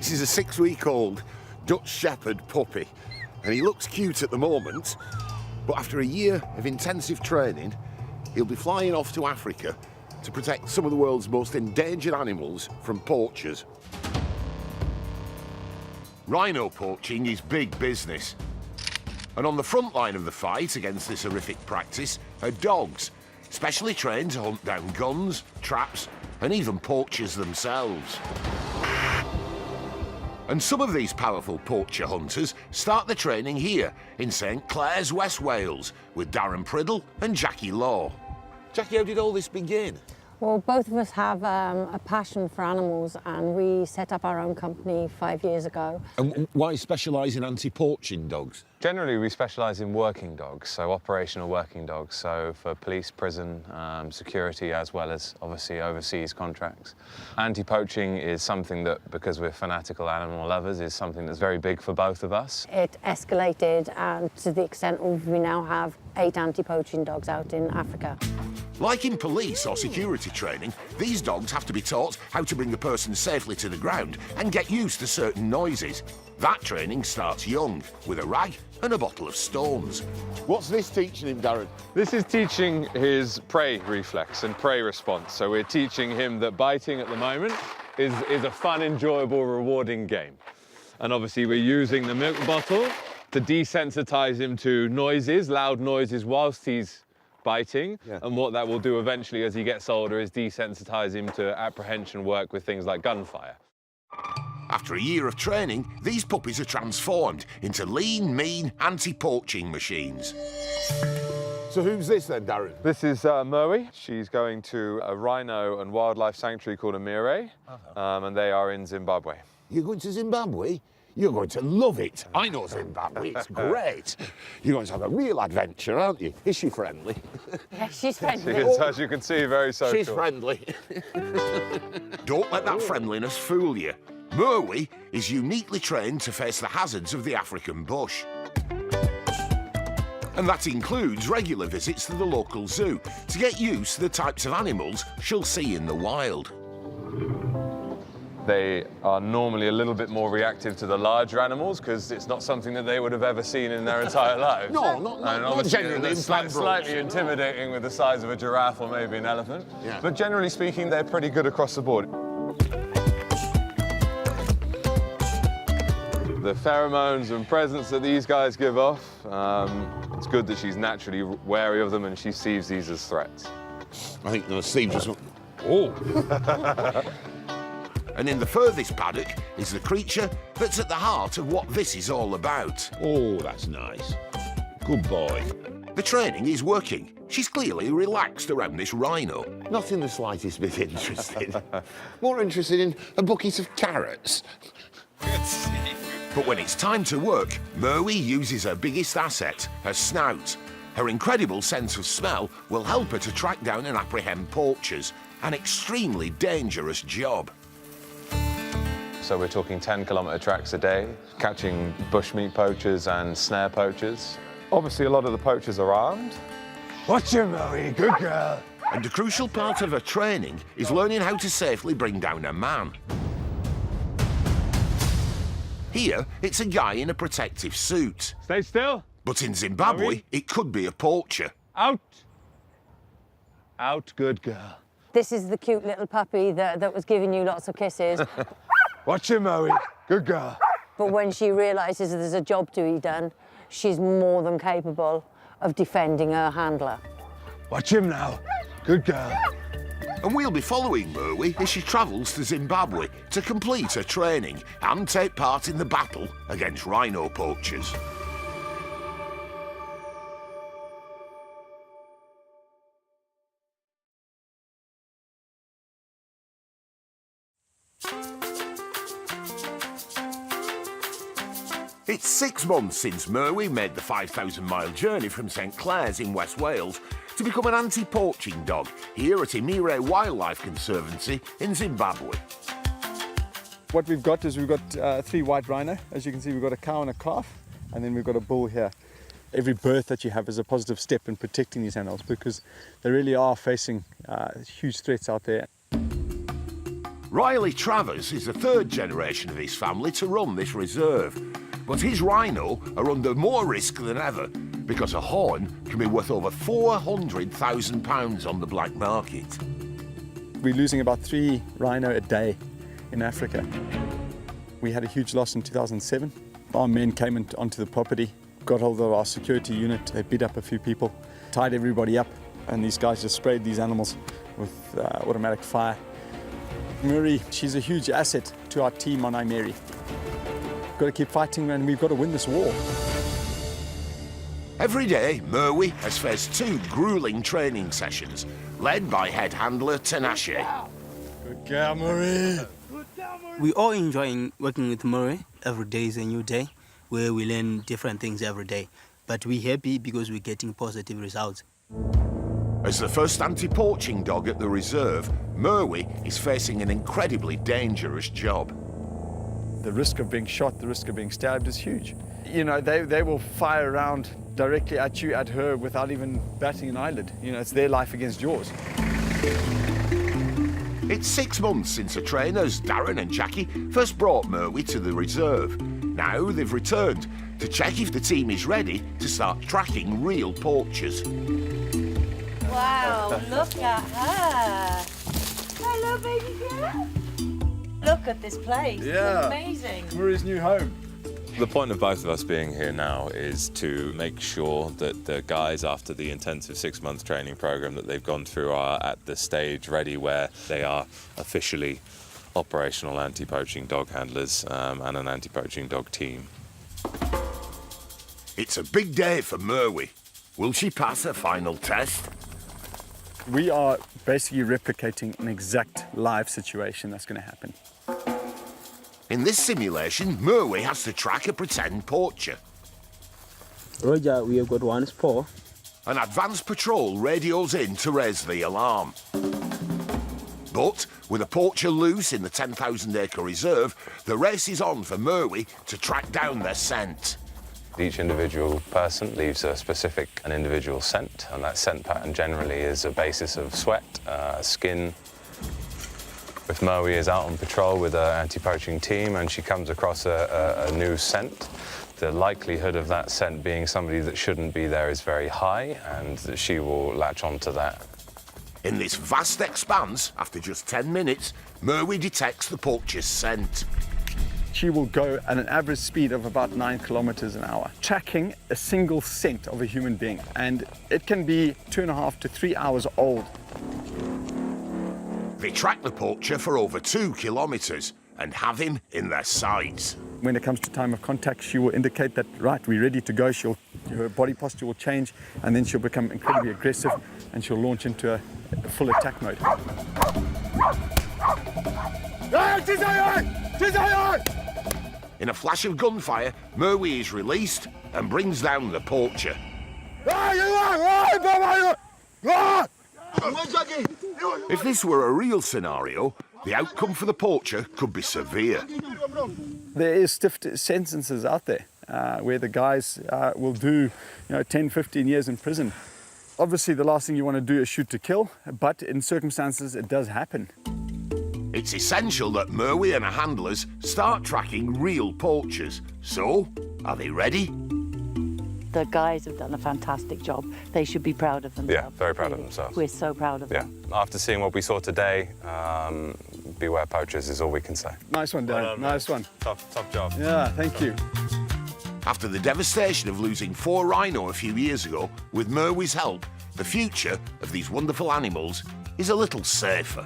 This is a 6-week-old Dutch Shepherd puppy, and he looks cute at the moment, but after a year of intensive training, he'll be flying off to Africa to protect some of the world's most endangered animals from poachers. Rhino poaching is big business. And on the front line of the fight against this horrific practice are dogs, specially trained to hunt down guns, traps, and even poachers themselves. And some of these powerful poacher hunters start their training here in St Clair's, West Wales, with Darren Priddle and Jackie Law. Jackie, how did all this begin? Well, both of us have a passion for animals, and we set up our own company 5 years ago. And why specialise in anti-poaching dogs? Generally, we specialise in working dogs, so operational working dogs, so for police, prison, security, as well as, obviously, overseas contracts. Anti-poaching is something that, because we're fanatical animal lovers, is something that's very big for both of us. It escalated to the extent of we now have 8 anti-poaching dogs out in Africa. Like in police or security training, these dogs have to be taught how to bring a person safely to the ground and get used to certain noises. That training starts young, with a rag and a bottle of stones. What's this teaching him, Darren? This is teaching his prey reflex and prey response. So we're teaching him that biting at the moment is a fun, enjoyable, rewarding game. And obviously we're using the milk bottle to desensitize him to noises, loud noises, whilst he's biting. Yeah. And what that will do eventually as he gets older is desensitize him to apprehension work with things like gunfire. After a year of training, these puppies are transformed into lean, mean, anti-poaching machines. So who's this then, Darren? This is Murwi. She's going to a rhino and wildlife sanctuary called Imire, and they are in Zimbabwe. You're going to Zimbabwe? You're going to love it. I know Zimbabwe, it's great. You're going to have a real adventure, aren't you? Is she friendly? Yeah, she's friendly. She is, as you can see, very social. She's friendly. Don't let that friendliness fool you. Murwi is uniquely trained to face the hazards of the African bush. And that includes regular visits to the local zoo to get used to the types of animals she'll see in the wild. They are normally a little bit more reactive to the larger animals because it's not something that they would have ever seen in their entire lives. No, not generally. It's slightly intimidating with the size of a giraffe or maybe an elephant. Yeah. But generally speaking, they're pretty good across the board. The pheromones and presence that these guys give off, it's good that she's naturally wary of them and she sees these as threats. I think Steve just went, oh. And in the furthest paddock is the creature that's at the heart of what this is all about. Oh, that's nice. Good boy. The training is working. She's clearly relaxed around this rhino. Not in the slightest bit interested. More interested in a bucket of carrots. But when it's time to work, Murwi uses her biggest asset, her snout. Her incredible sense of smell will help her to track down and apprehend poachers, an extremely dangerous job. So we're talking 10-kilometre tracks a day, catching bushmeat poachers and snare poachers. Obviously, a lot of the poachers are armed. Watch him, Murwi, good girl. And a crucial part of her training is learning how to safely bring down a man. Here, it's a guy in a protective suit. Stay still. But in Zimbabwe, it could be a poacher. Out. Out, good girl. This is the cute little puppy that was giving you lots of kisses. Watch him, Murwi. Good girl. But when she realises there's a job to be done, she's more than capable of defending her handler. Watch him now. Good girl. And we'll be following Murwi as she travels to Zimbabwe to complete her training and take part in the battle against rhino poachers. It's 6 months since Murwi made the 5,000-mile journey from St Clair's in West Wales to become an anti-poaching dog here at Imire Wildlife Conservation in Zimbabwe. What we've got is we've got 3 white rhino. As you can see, we've got a cow and a calf, and then we've got a bull here. Every birth that you have is a positive step in protecting these animals because they really are facing huge threats out there. Riley Travers is the third generation of his family to run this reserve, but his rhino are under more risk than ever because a horn can be worth over £400,000 on the black market. We're losing about 3 rhino a day in Africa. We had a huge loss in 2007. Our men came onto the property, got hold of our security unit, they beat up a few people, tied everybody up, and these guys just sprayed these animals with automatic fire. Murwi, she's a huge asset to our team on Imire. We've got to keep fighting and we've got to win this war. Every day, Murwi has faced 2 grueling training sessions, led by head handler Tinashe. Good girl, Murwi. We all enjoying working with Murwi. Every day is a new day where we learn different things every day. But we're happy because we're getting positive results. As the first anti-poaching dog at the reserve, Murwi is facing an incredibly dangerous job. The risk of being shot, the risk of being stabbed is huge. You know, they will fire around directly at you, at her, without even batting an eyelid. You know, it's their life against yours. It's 6 months since the trainers, Darren and Jackie, first brought Murwi to the reserve. Now they've returned to check if the team is ready to start tracking real poachers. Wow, look at her. Hello, baby girl. Look at this place. Yeah. It's amazing. Murwi's new home. The point of both of us being here now is to make sure that the guys, after the intensive 6-month training program that they've gone through, are at the stage ready where they are officially operational anti-poaching dog handlers and an anti-poaching dog team. It's a big day for Murwi. Will she pass her final test? We are basically replicating an exact live situation that's going to happen. In this simulation, Murwi has to track a pretend poacher. Roger, we have got 1 spore. An advanced patrol radios in to raise the alarm. But with a poacher loose in the 10,000-acre reserve, the race is on for Murwi to track down their scent. Each individual person leaves a specific and individual scent, and that scent pattern generally is a basis of sweat, skin. If Murwi is out on patrol with an anti-poaching team and she comes across a new scent, the likelihood of that scent being somebody that shouldn't be there is very high, and she will latch onto that. In this vast expanse, after just 10 minutes, Murwi detects the poacher's scent. She will go at an average speed of about 9 kilometers an hour, tracking a single scent of a human being. And it can be 2.5 to 3 hours old. They track the poacher for over 2 kilometers and have him in their sights. When it comes to time of contact, she will indicate that, right, we're ready to go. Her body posture will change, and then she'll become incredibly aggressive, and she'll launch into a full attack mode. In a flash of gunfire, Murwi is released and brings down the poacher. If this were a real scenario, the outcome for the poacher could be severe. There is stiff sentences out there where the guys will do 10, 15 years in prison. Obviously, the last thing you want to do is shoot to kill, but in circumstances, it does happen. It's essential that Murwi and her handlers start tracking real poachers. So, are they ready? The guys have done a fantastic job. They should be proud of themselves. Yeah, very proud of themselves. We're so proud of Yeah. them. After seeing what we saw today, beware poachers is all we can say. Nice one, Dan. Nice one. Tough job. Yeah, thank you. After the devastation of losing 4 rhino a few years ago, with Murwi's help, the future of these wonderful animals is a little safer.